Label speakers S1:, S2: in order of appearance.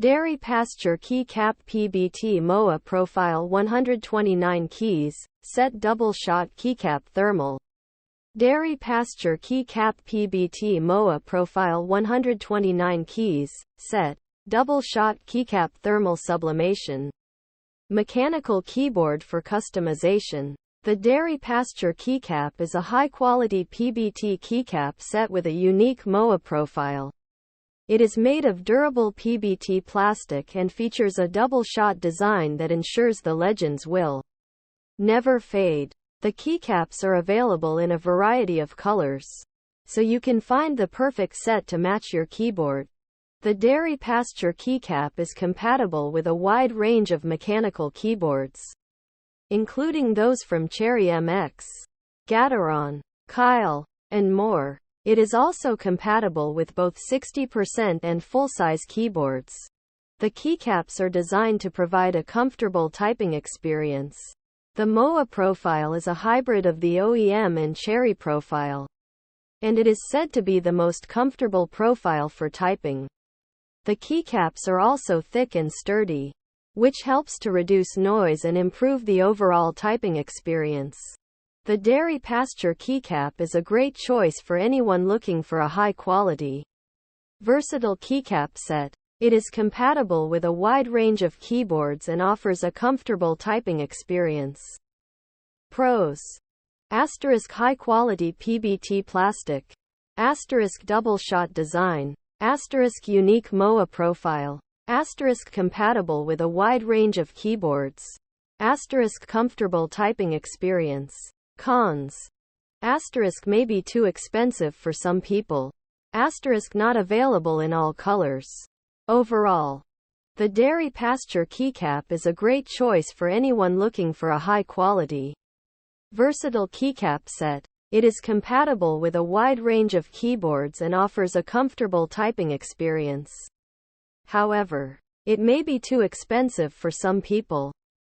S1: Dairy Pasture Key Cap PBT MOA Profile 129 Keys, Set Double Shot Keycap Thermal. Dairy Pasture Key Cap PBT MOA Profile 129 Keys, Set, Double Shot Keycap Thermal Sublimation. Mechanical keyboard for customization. The Dairy Pasture Keycap is a high-quality PBT keycap set with a unique MOA profile. It is made of durable PBT plastic and features a double-shot design that ensures the legends will never fade. The keycaps are available in a variety of colors, so you can find the perfect set to match your keyboard. The Dairy Pasture Keycap is compatible with a wide range of mechanical keyboards, including those from Cherry MX, Gateron, Kailh, and more. It is also compatible with both 60% and full-size keyboards. The keycaps are designed to provide a comfortable typing experience. The MOA profile is a hybrid of the OEM and Cherry profile, and it is said to be the most comfortable profile for typing. The keycaps are also thick and sturdy, which helps to reduce noise and improve the overall typing experience. The Dairy Pasture Keycap is a great choice for anyone looking for a high-quality, versatile keycap set. It is compatible with a wide range of keyboards and offers a comfortable typing experience. Pros: Asterisk high-quality PBT plastic. Asterisk double-shot design. Asterisk unique MOA profile. Asterisk compatible with a wide range of keyboards. Asterisk comfortable typing experience. Cons: Asterisk may be too expensive for some people. Asterisk not available in all colors. Overall, the Dairy Pasture Keycap is a great choice for anyone looking for a high-quality, versatile keycap set. It is compatible with a wide range of keyboards and offers a comfortable typing experience. However, it may be too expensive for some people.